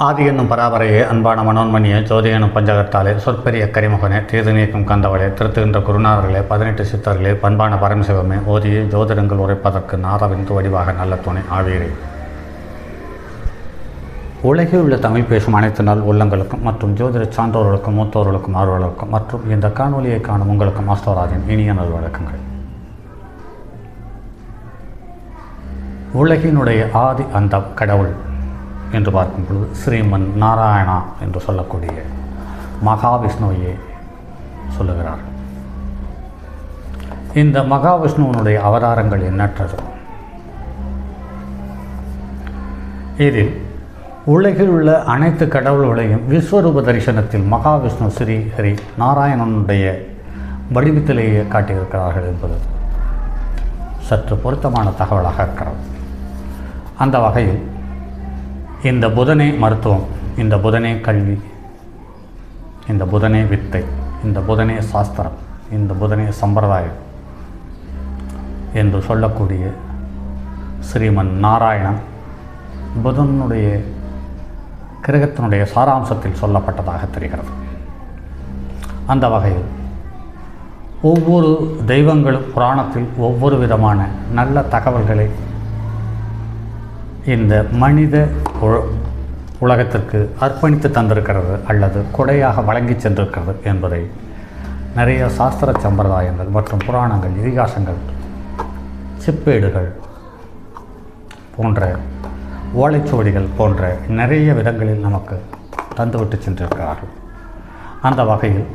ஆதி என்னும் பராபரையே, அன்பான மனோன்மணியே, ஜோதி எனும் பஞ்சகத்தாலே, சொற்பெரிய கரிமுகனே, தீது நீக்கும் கந்தவளே, திருத்துகின்ற குருநாதர்களே, 18 சித்தர்களே, பண்பான பரமசிவமே, ஓதியை ஜோதிடங்கள் உரைப்பதற்கு நாதவிந்து வடிவாக நல்ல துணை ஆவீரே. உலகில் உள்ள தமிழ் பேசும் அனைத்து நாள் உள்ளங்களுக்கும் மற்றும் ஜோதிட சான்றோர்களுக்கும் மூத்தோர்களுக்கும் ஆர்வலருக்கும் மற்றும் இந்த காணொலியை காணும் உங்களுக்கும் மாஸ்டராஜின் இனிய நல் வழக்கங்கள். உலகினுடைய ஆதி அந்த கடவுள் என்று பார்க்கும் பொழுது ஸ்ரீமன் நாராயணா என்று சொல்லக்கூடிய மகாவிஷ்ணுவையே சொல்லுகிறார். இந்த மகாவிஷ்ணுவனுடைய அவதாரங்கள் எண்ணற்றது. இதில் உலகில் உள்ள அனைத்து கடவுள்களையும் விஸ்வரூப தரிசனத்தில் மகாவிஷ்ணு ஸ்ரீ ஹரி நாராயணனுடைய வடிவத்திலேயே காட்டியிருக்கிறார்கள் என்பது சற்று பொருத்தமான தகவலாக இருக்கிறது. அந்த வகையில் இந்த புதனே மருத்துவம், இந்த புதனே கல்வி, இந்த புதனே வித்தை, இந்த புதனே சாஸ்திரம், இந்த புதனே சம்பிரதாயம் என்று சொல்லக்கூடிய ஸ்ரீமன் நாராயணன் புதனுடைய கிரகத்தினுடைய சாராம்சத்தில் சொல்லப்பட்டதாக தெரிகிறது. அந்த வகையில் ஒவ்வொரு தெய்வங்களும் புராணத்தில் ஒவ்வொரு விதமான நல்ல தகவல்களை இந்த மனித உலகத்திற்கு அர்ப்பணித்து தந்திருக்கிறது அல்லது கொடையாக வழங்கி சென்றிருக்கிறது என்பதை நிறைய சாஸ்திர சம்பிரதாயங்கள் மற்றும் புராணங்கள், இதிகாசங்கள், செப்பேடுகள் போன்ற ஓலைச்சுவடிகள் போன்ற நிறைய விதங்களில் நமக்கு தந்துவிட்டு சென்றிருக்கிறார்கள். அந்த வகையில்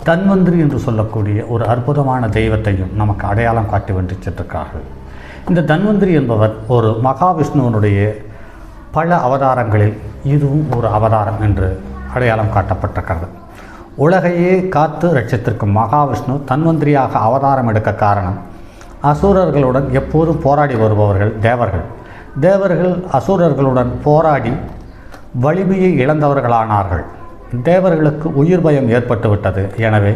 தன்வந்திரி என்று சொல்லக்கூடிய ஒரு அற்புதமான தெய்வத்தையும் நமக்கு அடையாளம் காட்டி வென்று சென்றிருக்கிறார்கள். இந்த தன்வந்திரி என்பவர் ஒரு மகாவிஷ்ணுவனுடைய பல அவதாரங்களில் இதுவும் ஒரு அவதாரம் என்று அடையாளம் காட்டப்பட்டிருக்கிறது. உலகையே காத்து ரட்சித்திருக்கும் மகாவிஷ்ணு தன்வந்திரியாக அவதாரம் எடுக்க காரணம், அசுரர்களுடன் எப்போதும் போராடி வருபவர்கள் தேவர்கள். தேவர்கள் அசுரர்களுடன் போராடி வலிமையை இழந்தவர்களானார்கள். தேவர்களுக்கு உயிர் பயம் ஏற்பட்டுவிட்டது. எனவே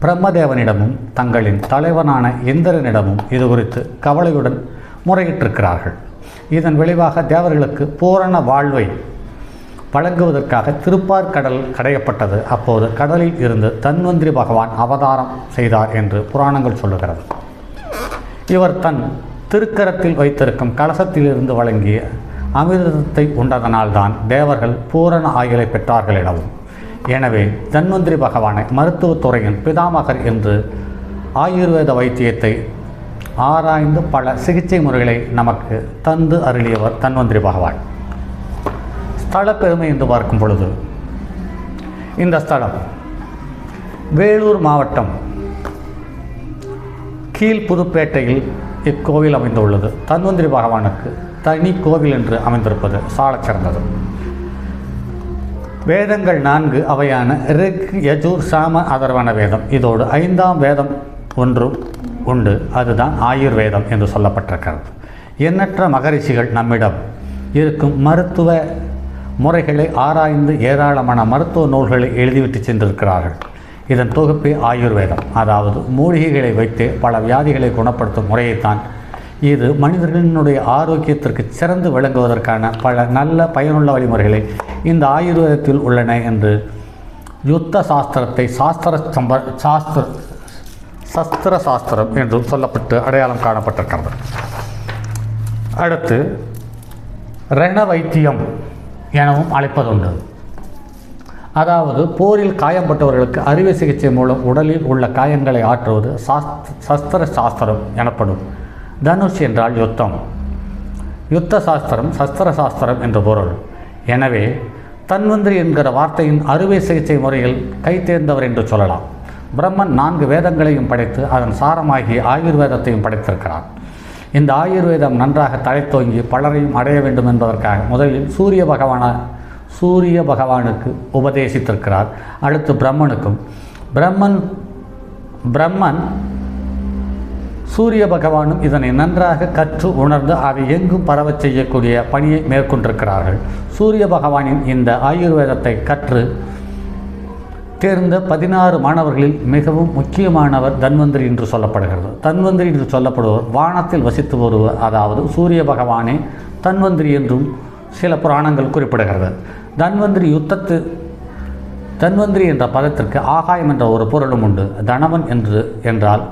பிரம்மதேவனிடமும் தங்களின் தலைவனான இந்திரனிடமும் இது குறித்து கவலையுடன் முறையிட்டிருக்கிறார்கள். இதன் விளைவாக தேவர்களுக்கு பூரண வாழ்வை வழங்குவதற்காக திருப்பார்கடல் கடையப்பட்டது. அப்போது கடலில் இருந்து தன்வந்திரி பகவான் அவதாரம் செய்தார் என்று புராணங்கள் சொல்லுகிறது. இவர் தன் திருக்கரத்தில் வைத்திருக்கும் கலசத்திலிருந்து வழங்கிய அமிர்தத்தை உண்டதனால்தான் தேவர்கள் பூரண ஆயுளை பெற்றார்கள் எனவும், எனவே தன்வந்திரி பகவானை மருத்துவத்துறையின் பிதாமகர் என்று ஆயுர்வேத வைத்தியத்தை ஆராய்ந்து பல சிகிச்சை முறைகளை நமக்கு தந்து அருளியவர் தன்வந்திரி பகவான். ஸ்தல பெருமை என்று பார்க்கும் பொழுது இந்த ஸ்தலம் வேலூர் மாவட்டம் கீழ்புதுப்பேட்டையில் இக்கோவில் அமைந்துள்ளது. தன்வந்திரி பகவானுக்கு தனி கோவில் என்று அமைந்திருப்பது சாலச் சிறந்தது. வேதங்கள் 4 அவையான ரிக், யஜூர், சாம, அதர்வண வேதம், இதோடு 5ஆம் வேதம் ஒன்றும் உண்டு. அதுதான் ஆயுர்வேதம் என்று சொல்லப்பட்டிருக்கிறது. எண்ணற்ற மகரிஷிகள் நம்மிடம் இருக்கும் மருத்துவ முறைகளை ஆராய்ந்து ஏராளமான மருத்துவ நூல்களை எழுதிவிட்டு சென்றிருக்கிறார்கள். இதன் தொகுப்பே ஆயுர்வேதம். அதாவது மூலிகைகளை வைத்து பல வியாதிகளை குணப்படுத்தும் முறையைத்தான் இது மனிதர்களினுடைய ஆரோக்கியத்திற்கு சிறந்து விளங்குவதற்கான பல நல்ல பயனுள்ள வழிமுறைகளை இந்த ஆயுர்வேதத்தில் உள்ளன என்று யுத்த சாஸ்திரத்தை சஸ்திர சாஸ்திரம் என்று சொல்லப்பட்டு அடையாளம் காணப்பட்டிருக்கிறது. அடுத்து ரண வைத்தியம் எனவும் அழைப்பதுண்டு. அதாவது போரில் காயம்பட்டவர்களுக்கு அறுவை சிகிச்சை மூலம் உடலில் உள்ள காயங்களை ஆற்றுவது சஸ்திர சாஸ்திரம் எனப்படும். தனுஷ் என்றால் யுத்தம், யுத்த சாஸ்திரம் சஸ்திர சாஸ்திரம் என்று பொருள். எனவே தன்வந்திரி என்கிற வார்த்தையின் அறுவை சிகிச்சை முறையில் கை தேர்ந்தவர் என்று சொல்லலாம். பிரம்மன் 4 வேதங்களையும் படைத்து அதன் சாரமாகிய ஆயுர்வேதத்தையும் படைத்திருக்கிறார். இந்த ஆயுர்வேதம் நன்றாக தழைத்தோங்கி பலரையும் அடைய வேண்டும் என்பதற்காக முதலில் சூரிய பகவானுக்கு உபதேசித்திருக்கிறார். அடுத்து பிரம்மனுக்கும். பிரம்மன் சூரிய பகவானும் இதனை நன்றாக கற்று உணர்ந்து அதை எங்கும் பரவச் செய்யக்கூடிய பணியை மேற்கொண்டிருக்கிறார்கள். சூரிய பகவானின் இந்த ஆயுர்வேதத்தை கற்று தேர்ந்த 16 மாணவர்களில் மிகவும் முக்கியமானவர் தன்வந்திரி என்று சொல்லப்படுகிறது. தன்வந்திரி என்று சொல்லப்படுவர் வானத்தில் வசித்து வருவர். அதாவது சூரிய பகவானே தன்வந்திரி என்றும் சில புராணங்கள் குறிப்பிடுகிறது. தன்வந்திரி என்ற பதத்திற்கு ஆகாயம் என்ற ஒரு பொருளும் உண்டு. தனவன் என்றால்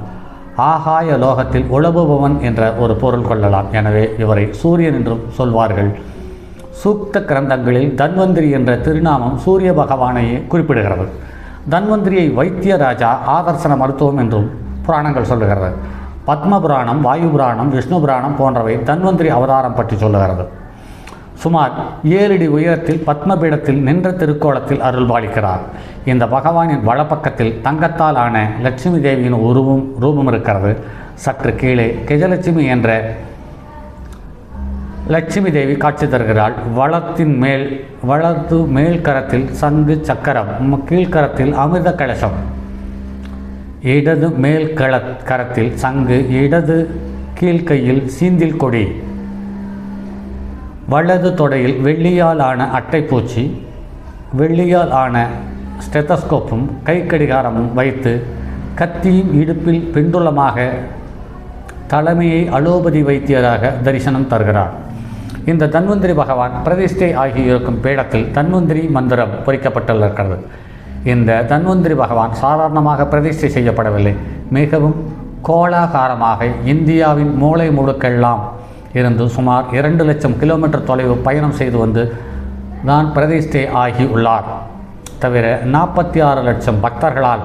ஆகாய லோகத்தில் உழவுபவன் என்ற ஒரு பொருள் கொள்ளலாம். எனவே இவரை சூரியன் என்றும் சொல்வார்கள். சூக்த கிரந்தங்களில் தன்வந்திரி என்ற திருநாமம் சூரிய பகவானையே குறிப்பிடுகிறது. தன்வந்திரியை வைத்திய ராஜா, ஆதர்சன மருத்துவம் என்றும் புராணங்கள் சொல்லுகிறது. பத்ம புராணம், வாயு புராணம், விஷ்ணு புராணம் போன்றவை தன்வந்திரி அவதாரம் பற்றி சொல்லுகிறது. சுமார் 7 அடி உயரத்தில் பத்மபீடத்தில் நின்ற திருக்கோலத்தில் அருள்பாலிக்கிறார். இந்த பகவானின் வலப்பக்கத்தில் தங்கத்தால் ஆன லட்சுமி தேவியின் ரூபம் இருக்கிறது. சற்று கீழே கஜலட்சுமி என்ற லட்சுமி தேவி காட்சி தருகிறாள். வலது மேல் கரத்தில் சங்கு சக்கரம், கீழ்கரத்தில் அமிர்த கலசம், இடது மேல் கரத்தில் சங்கு, இடது கீழ்கையில் சீந்தில் கொடி, வலது தொடையில் வெள்ளியால் ஆன அட்டைப்பூச்சி, வெள்ளியால் ஆன ஸ்டெத்தஸ்கோப்பும் கைக்கடிகாரமும் வைத்து கத்தியும் இடுப்பில் பெண்டுலமாக தலைமையை அலோபதி வைத்தியராக தரிசனம் தருகிறார். இந்த தன்வந்திரி பகவான் பிரதிஷ்டை ஆகியிருக்கும் பீடத்தில் தன்வந்திரி மந்திரம் பொறிக்கப்பட்டுள்ளது. இந்த தன்வந்திரி பகவான் சாதாரணமாக பிரதிஷ்டை செய்யப்படவில்லை. மிகவும் கோலாகாரமாக இந்தியாவின் மூலை முடுக்கெல்லாம் இருந்து சுமார் 2 லட்சம் கிலோமீட்டர் தொலைவு பயணம் செய்து வந்து தான் பிரதிஷ்டை ஆகி உள்ளார். தவிர 46 லட்சம் பக்தர்களால்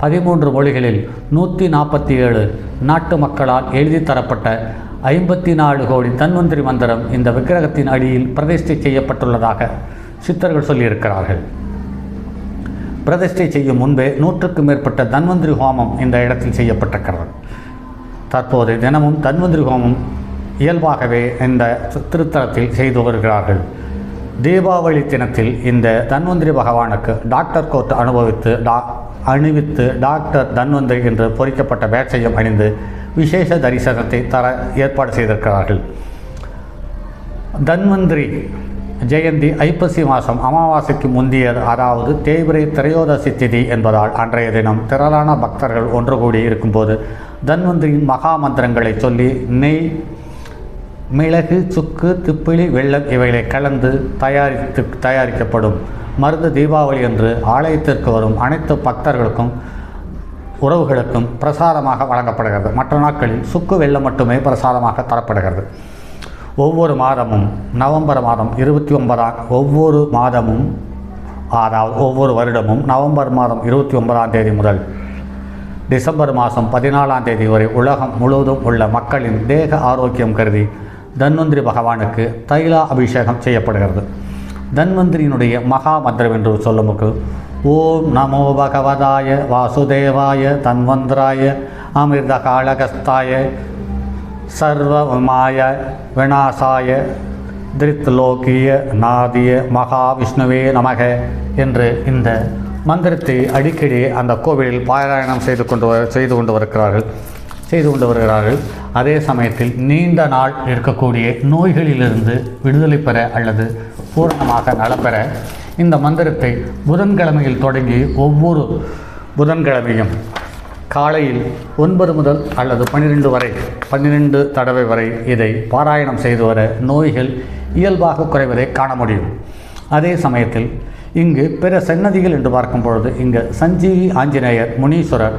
13 மொழிகளில் 147 நாட்டு மக்களால் எழுதி தரப்பட்ட 54 கோடி தன்வந்திரி மந்திரம் இந்த விக்கிரகத்தின் அடியில் பிரதிஷ்டை செய்யப்பட்டுள்ளதாக சித்தர்கள் சொல்லியிருக்கிறார்கள். பிரதிஷ்டை செய்யும் முன்பே 100க்கும் மேற்பட்ட தன்வந்திரி ஹோமம் இந்த இடத்தில் செய்யப்பட்டிருக்கிறது. தற்போது தினமும் தன்வந்திரி ஹோமம் இயல்பாகவே இந்த திருத்தலத்தில் செய்து வருகிறார்கள். தீபாவளி தினத்தில் இந்த தன்வந்திரி பகவானுக்கு டாக்டர் கோட் அணிவித்து டாக்டர் தன்வந்திரி என்று பொறிக்கப்பட்ட பேட்சையும் அணிந்து விசேஷ தரிசனத்தை தர ஏற்பாடு செய்திருக்கிறார்கள். தன்வந்திரி ஜெயந்தி ஐப்பசி மாதம் அமாவாசைக்கு முந்தியது, அதாவது தேய்பிரை திரையோதசி திதி என்பதால் அன்றைய தினம் திரளான பக்தர்கள் ஒன்று கூடி இருக்கும்போது தன்வந்திரியின் மகா மந்திரங்களை சொல்லி நெய், மிளகு, சுக்கு, திப்பிலி, வெல்லம் இவைகளை கலந்து தயாரிக்கப்படும் மருந்து தீபாவளி என்று ஆலயத்திற்கு வரும் அனைத்து பக்தர்களுக்கும் உறவுகளுக்கும் பிரசாதமாக வழங்கப்படுகிறது. மற்ற நாட்களில் சுக்கு வெல்லம் மட்டுமே பிரசாதமாக தரப்படுகிறது. ஒவ்வொரு மாதமும் நவம்பர் மாதம் 29 ஒவ்வொரு வருடமும் நவம்பர் மாதம் 29ஆம் தேதி முதல் டிசம்பர் மாதம் 14ஆம் தேதி வரை உலகம் முழுவதும் உள்ள மக்களின் தேக ஆரோக்கியம் கருதி தன்வந்திரி பகவானுக்கு தைலா அபிஷேகம் செய்யப்படுகிறது. தன்வந்திரியினுடைய மகா மந்திரம் என்று சொல்லும்போது ஓம் நமோ பகவதாய வாசுதேவாய தன்வந்திராய அமிர்த காளகஸ்தாய சர்வமாய விநாசாய திருத்லோகிய நாதிய மகாவிஷ்ணுவே நமக என்று இந்த மந்திரத்தை அடிக்கடி அந்த கோவிலில் பாராயணம் செய்து கொண்டு வருகிறார்கள். அதே சமயத்தில் நீண்ட நாள் இருக்கக்கூடிய நோய்களிலிருந்து விடுதலை பெற அல்லது பூரணமாக நலம் பெற இந்த மந்திரத்தை புதன்கிழமையில் தொடங்கி ஒவ்வொரு புதன்கிழமையும் காலையில் 9 முதல் அல்லது 12 தடவை வரை இதை பாராயணம் செய்து வர நோய்கள் இயல்பாக குறைவதை காண முடியும். அதே சமயத்தில் இங்கு பிற சன்னதிகள் என்று பார்க்கும் பொழுது இங்கு சஞ்சீவி ஆஞ்சநேயர், முனீஸ்வரர்,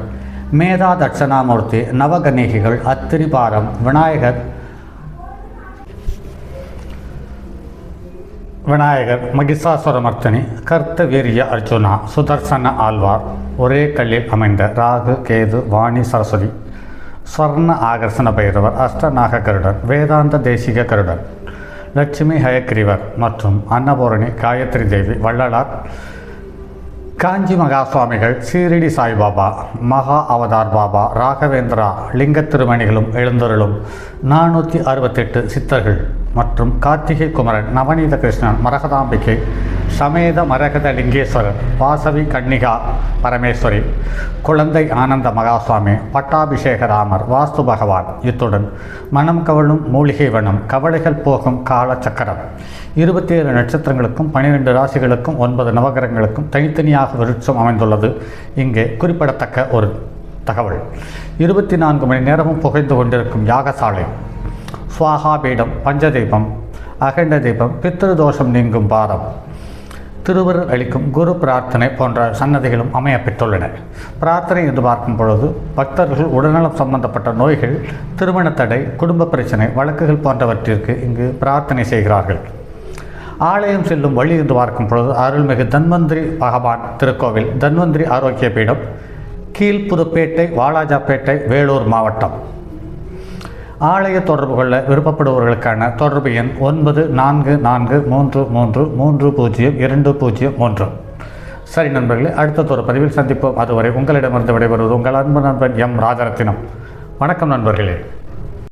மேதா தட்சணாமூர்த்தி, நவகன்னிகைகள், அத்திரிபாரம், விநாயகர், மகிஷாசுரமர்த்தினி, கர்த்தவீரிய அர்ஜுனா, சுதர்சன ஆழ்வார், ஒரே கல்லில் அமைந்த ராகு, கேது, வாணி, சரஸ்வதி, ஸ்வர்ண ஆகர்ஷண பைரவர், அஷ்டநாக கருடன், வேதாந்த தேசிக கருடன், லட்சுமி ஹயக்ரீவர் மற்றும் அன்னபூரணி, காயத்ரி தேவி, வள்ளலார், காஞ்சி மகா சுவாமிகள், சீரடி சாய்பாபா, மகா அவதார் பாபா, ராகவேந்திரா, லிங்க திருமணிகளும் எழுந்தருளும் 468 சித்தர்கள் மற்றும் கார்த்திகை குமரன், நவநீத கிருஷ்ணன், மரகதாம்பிகை சமேத மரகத லிங்கேஸ்வரர், வாசவி கன்னிகா பரமேஸ்வரி, குழந்தை ஆனந்த மகாசுவாமி, பட்டாபிஷேக ராமர், வாஸ்து பகவான், இத்துடன் மனம் கவலும் மூலிகை வனம், கவலைகள் போகும் கால சக்கரம், 27 நட்சத்திரங்களுக்கும் 12 ராசிகளுக்கும் 9 நவகிரகங்களுக்கும் தனித்தனியாக விருட்சம் அமைந்துள்ளது. இங்கே குறிப்பிடத்தக்க ஒரு தகவல், 24 மணி நேரமும் புகைந்து கொண்டிருக்கும் யாகசாலை, சுவாகா பீடம், பஞ்சதீபம், அகண்ட தீபம், பித்ரு தோஷம் நீங்கும் பாதம், திருவருள் அளிக்கும் குரு பிரார்த்தனை போன்ற சன்னதிகளும் அமையப்பெற்றுள்ளன. பிரார்த்தனை என்று பார்க்கும் பொழுது பக்தர்கள் உடல்நலம் சம்பந்தப்பட்ட நோய்கள், திருமண தடை, குடும்ப பிரச்சனை, வழக்குகள் போன்றவற்றிற்கு இங்கு பிரார்த்தனை செய்கிறார்கள். ஆலயம் செல்லும் வழி என்று பார்க்கும் பொழுது அருள்மிகு தன்வந்திரி பகவான் திருக்கோவில், தன்வந்திரி ஆரோக்கிய பீடம், கீழ்புதுப்பேட்டை, வாலாஜாப்பேட்டை, வேலூர் மாவட்டம். ஆலய தொடர்பு கொள்ள விருப்பப்படுபவர்களுக்கான தொடர்பு எண் 9443330203. சரி நண்பர்களே, அடுத்த பதிவில் சந்திப்போம். அதுவரை உங்களிடமிருந்து விடைபெறுவது உங்கள் அன்பு நண்பன் எம் ராஜரத்தினம். வணக்கம் நண்பர்களே.